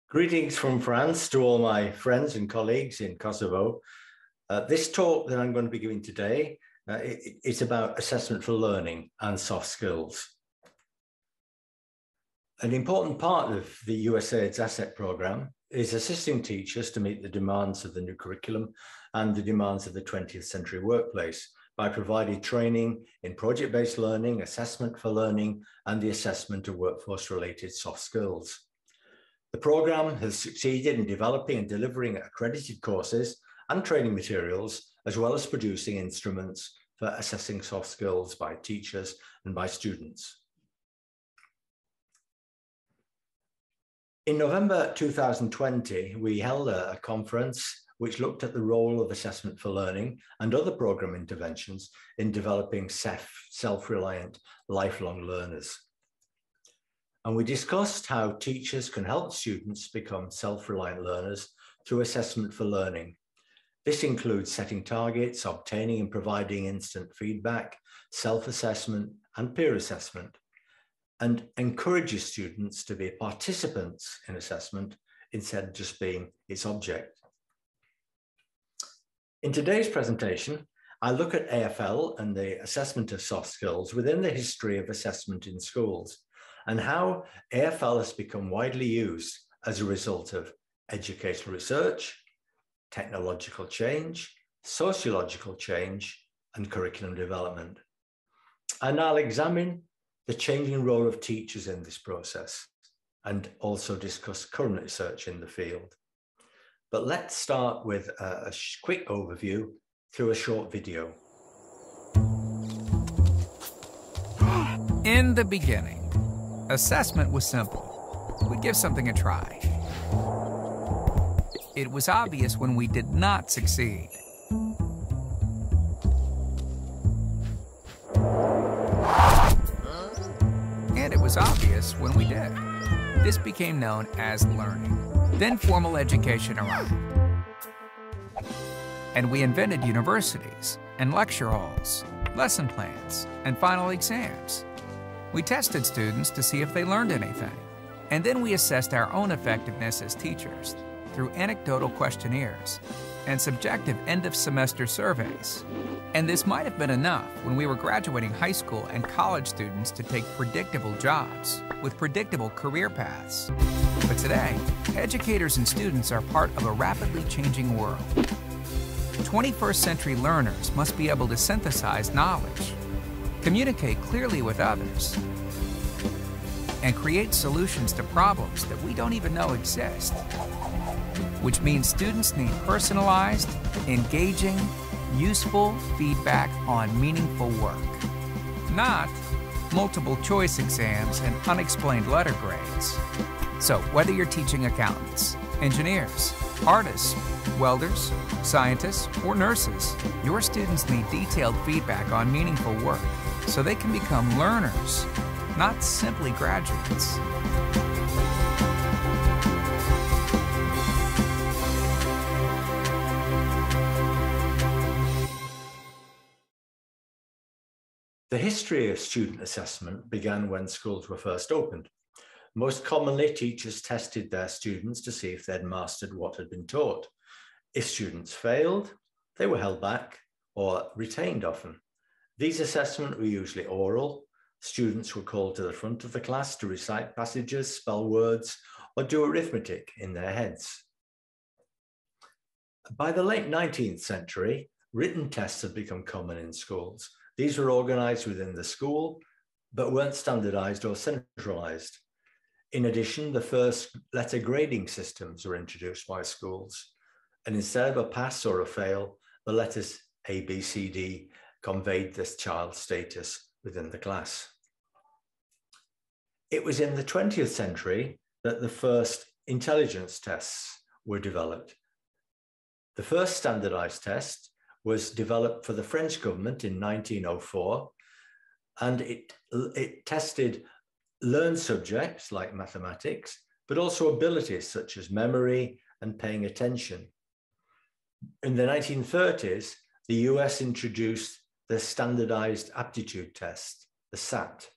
Greetings from France to all my friends and colleagues in Kosovo. This talk that I'm going to be giving today is about assessment for learning and soft skills. An important part of the USAID's ASSET program is assisting teachers to meet the demands of the new curriculum and the demands of the 20th century workplace by providing training in project-based learning, assessment for learning, and the assessment of workforce-related soft skills. The program has succeeded in developing and delivering accredited courses and training materials, as well as producing instruments for assessing soft skills by teachers and by students. In November 2020, we held a conference which looked at the role of assessment for learning and other program interventions in developing self-reliant lifelong learners. And we discussed how teachers can help students become self-reliant learners through assessment for learning. This includes setting targets, obtaining and providing instant feedback, self-assessment and peer assessment, and encourages students to be participants in assessment instead of just being its object. In today's presentation, I look at AFL and the assessment of soft skills within the history of assessment in schools, and how AFL has become widely used as a result of educational research, technological change, sociological change, and curriculum development. And I'll examine the changing role of teachers in this process and also discuss current research in the field. But let's start with a quick overview through a short video. In the beginning, assessment was simple. We'd give something a try. It was obvious when we did not succeed. And it was obvious when we did. This became known as learning. Then formal education arrived. And we invented universities and lecture halls, lesson plans, and final exams. We tested students to see if they learned anything. And then we assessed our own effectiveness as teachers through anecdotal questionnaires and subjective end-of-semester surveys. And this might have been enough when we were graduating high school and college students to take predictable jobs with predictable career paths. But today, educators and students are part of a rapidly changing world. 21st century learners must be able to synthesize knowledge, communicate clearly with others, and create solutions to problems that we don't even know exist. Which means students need personalized, engaging, useful feedback on meaningful work, not multiple choice exams and unexplained letter grades. So whether you're teaching accountants, engineers, artists, welders, scientists, or nurses, your students need detailed feedback on meaningful work so they can become learners, not simply graduates. The history of student assessment began when schools were first opened. Most commonly, teachers tested their students to see if they'd mastered what had been taught. If students failed, they were held back or retained often. These assessments were usually oral. Students were called to the front of the class to recite passages, spell words, or do arithmetic in their heads. By the late 19th century, written tests had become common in schools. These were organized within the school, but weren't standardized or centralized. In addition, the first letter grading systems were introduced by schools. And instead of a pass or a fail, the letters A, B, C, D conveyed this child's status within the class. It was in the 20th century that the first intelligence tests were developed. The first standardized test was developed for the French government in 1904, and it tested learned subjects like mathematics, but also abilities such as memory and paying attention. In the 1930s, the US introduced the standardized aptitude test, the SAT.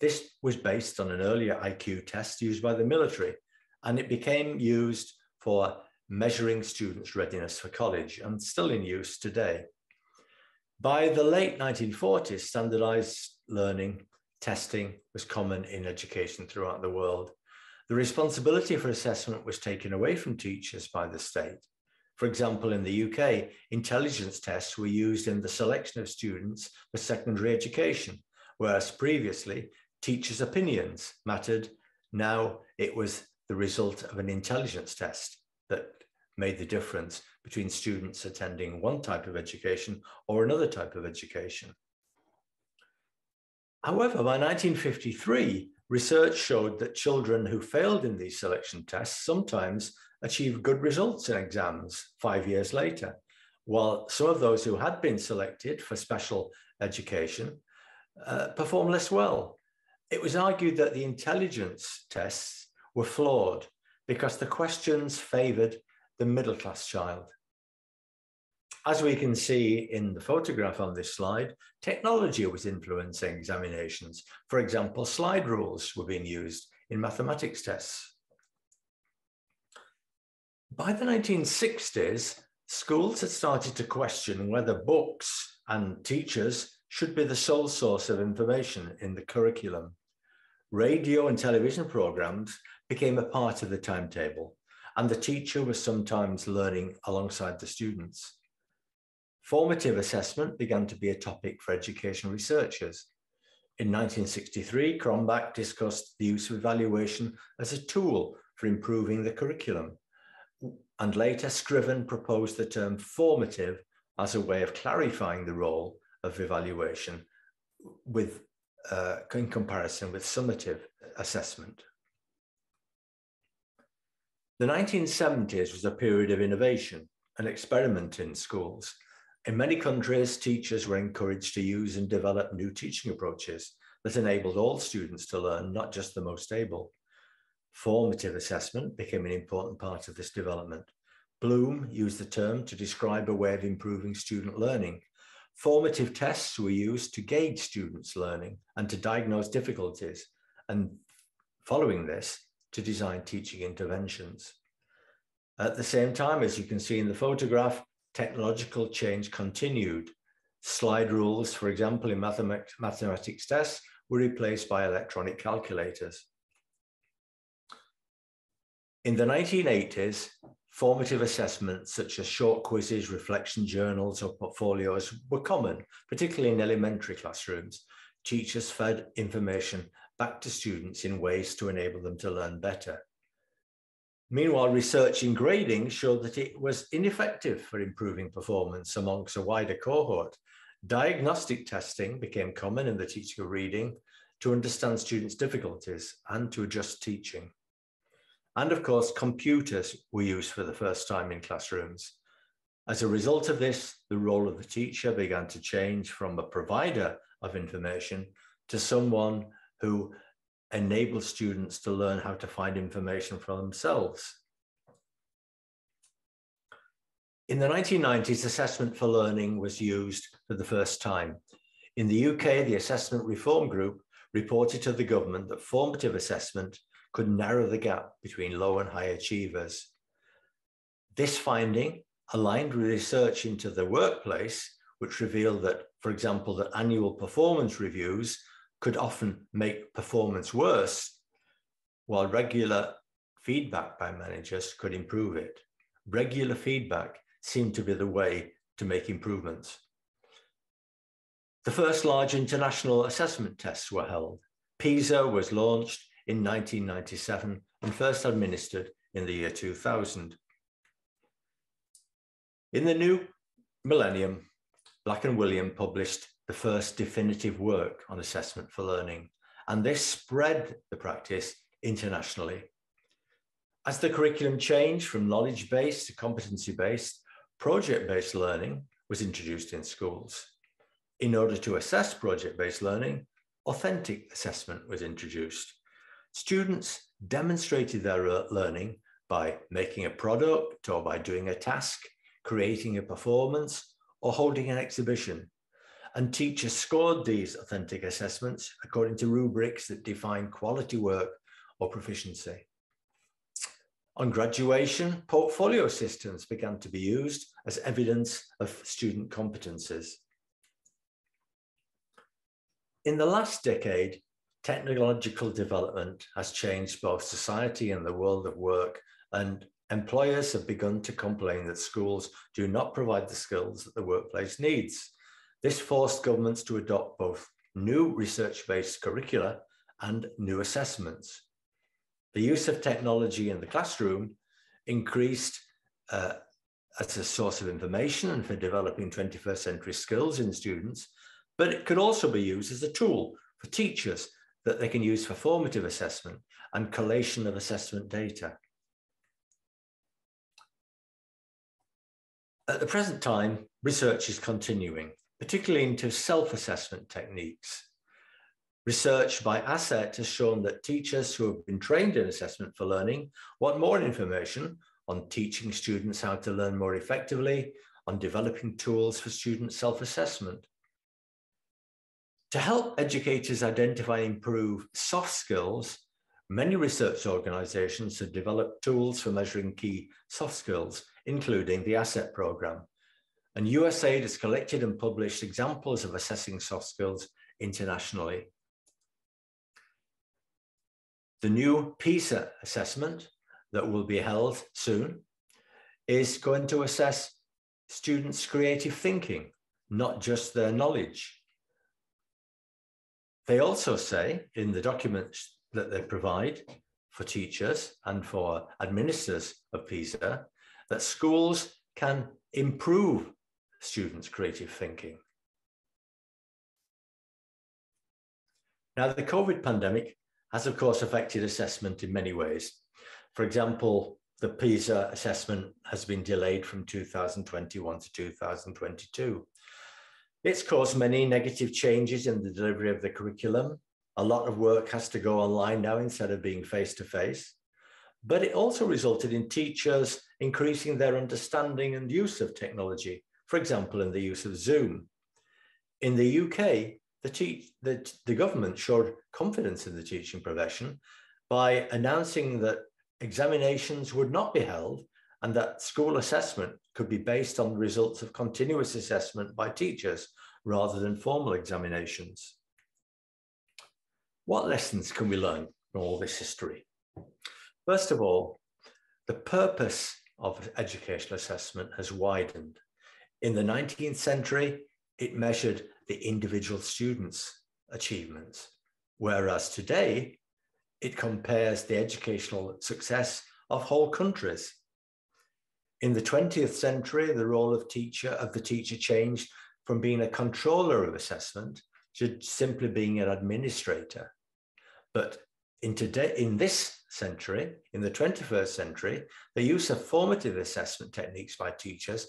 This was based on an earlier IQ test used by the military, and it became used for measuring students' readiness for college and still in use today. By the late 1940s, standardized learning testing was common in education throughout the world. The responsibility for assessment was taken away from teachers by the state. For example, in the UK, intelligence tests were used in the selection of students for secondary education, whereas previously teachers' opinions mattered. Now it was the result of an intelligence test that made the difference between students attending one type of education or another type of education. However, by 1953, research showed that children who failed in these selection tests sometimes achieved good results in exams 5 years later, while some of those who had been selected for special education performed less well. It was argued that the intelligence tests were flawed because the questions favored the middle-class child. As we can see in the photograph on this slide, technology was influencing examinations. For example, slide rules were being used in mathematics tests. By the 1960s, schools had started to question whether books and teachers should be the sole source of information in the curriculum. Radio and television programs became a part of the timetable, and the teacher was sometimes learning alongside the students. Formative assessment began to be a topic for education researchers. In 1963, Cronbach discussed the use of evaluation as a tool for improving the curriculum. And later, Scriven proposed the term formative as a way of clarifying the role of evaluation in comparison with summative assessment. The 1970s was a period of innovation and experiment in schools. In many countries, teachers were encouraged to use and develop new teaching approaches that enabled all students to learn, not just the most able. Formative assessment became an important part of this development. Bloom used the term to describe a way of improving student learning. Formative tests were used to gauge students' learning and to diagnose difficulties, and following this, to design teaching interventions. At the same time, as you can see in the photograph, technological change continued. Slide rules, for example, in mathematics tests, were replaced by electronic calculators. In the 1980s, formative assessments such as short quizzes, reflection journals, or portfolios were common, particularly in elementary classrooms. Teachers fed information back to students in ways to enable them to learn better. Meanwhile, research in grading showed that it was ineffective for improving performance amongst a wider cohort. Diagnostic testing became common in the teaching of reading to understand students' difficulties and to adjust teaching. And of course, computers were used for the first time in classrooms. As a result of this, the role of the teacher began to change from a provider of information to someone who enable students to learn how to find information for themselves. In the 1990s, assessment for learning was used for the first time. In the UK, the Assessment Reform Group reported to the government that formative assessment could narrow the gap between low and high achievers. This finding aligned with research into the workplace, which revealed that, for example, that annual performance reviews could often make performance worse, while regular feedback by managers could improve it. Regular feedback seemed to be the way to make improvements. The first large international assessment tests were held. PISA was launched in 1997 and first administered in the year 2000. In the new millennium, Black and William published the first definitive work on assessment for learning, and this spread the practice internationally. As the curriculum changed from knowledge-based to competency-based, project-based learning was introduced in schools. In order to assess project-based learning, authentic assessment was introduced. Students demonstrated their learning by making a product or by doing a task, creating a performance, or holding an exhibition. And teachers scored these authentic assessments according to rubrics that define quality work or proficiency. On graduation, portfolio systems began to be used as evidence of student competences. In the last decade, technological development has changed both society and the world of work, and employers have begun to complain that schools do not provide the skills that the workplace needs. This forced governments to adopt both new research-based curricula and new assessments. The use of technology in the classroom increased as a source of information and for developing 21st century skills in students, but it could also be used as a tool for teachers that they can use for formative assessment and collation of assessment data. At the present time, research is continuing, particularly into self-assessment techniques. Research by ASSET has shown that teachers who have been trained in assessment for learning want more information on teaching students how to learn more effectively, on developing tools for student self-assessment. To help educators identify and improve soft skills, many research organizations have developed tools for measuring key soft skills, including the ASSET program. And USAID has collected and published examples of assessing soft skills internationally. The new PISA assessment that will be held soon is going to assess students' creative thinking, not just their knowledge. They also say in the documents that they provide for teachers and for administrators of PISA that schools can improve students' creative thinking. Now, the COVID pandemic has, of course, affected assessment in many ways. For example, the PISA assessment has been delayed from 2021 to 2022. It's caused many negative changes in the delivery of the curriculum. A lot of work has to go online now instead of being face-to-face. But it also resulted in teachers increasing their understanding and use of technology, for example, in the use of Zoom. In the UK, the government showed confidence in the teaching profession by announcing that examinations would not be held and that school assessment could be based on the results of continuous assessment by teachers rather than formal examinations. What lessons can we learn from all this history? First of all, the purpose of educational assessment has widened. In the 19th century, it measured the individual student's achievements, whereas today, it compares the educational success of whole countries. In the 20th century, the role of the teacher changed from being a controller of assessment to simply being an administrator. But in this century, in the 21st century, the use of formative assessment techniques by teachers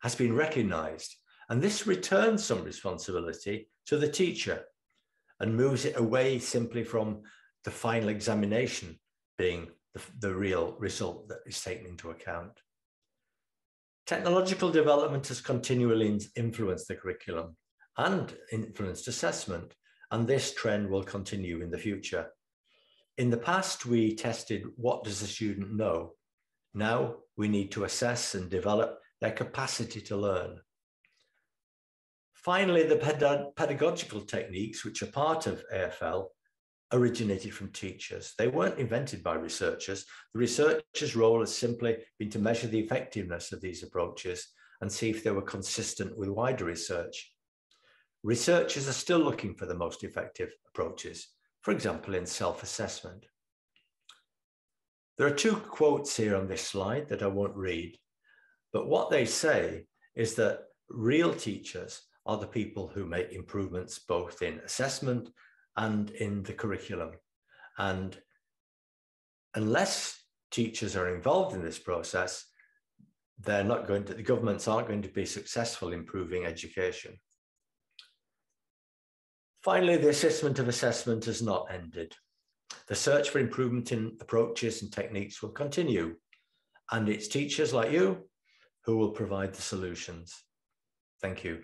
has been recognized. And this returns some responsibility to the teacher and moves it away simply from the final examination being the real result that is taken into account. Technological development has continually influenced the curriculum and influenced assessment, and this trend will continue in the future. In the past, we tested what does a student know. Now we need to assess and develop their capacity to learn. Finally, the pedagogical techniques, which are part of AFL, originated from teachers. They weren't invented by researchers. The researchers' role has simply been to measure the effectiveness of these approaches and see if they were consistent with wider research. Researchers are still looking for the most effective approaches, for example, in self-assessment. There are two quotes here on this slide that I won't read, but what they say is that real teachers are the people who make improvements both in assessment and in the curriculum. And unless teachers are involved in this process, the governments aren't going to be successful in improving education. Finally, the assessment of assessment has not ended. The search for improvement in approaches and techniques will continue, and it's teachers like you who will provide the solutions. Thank you.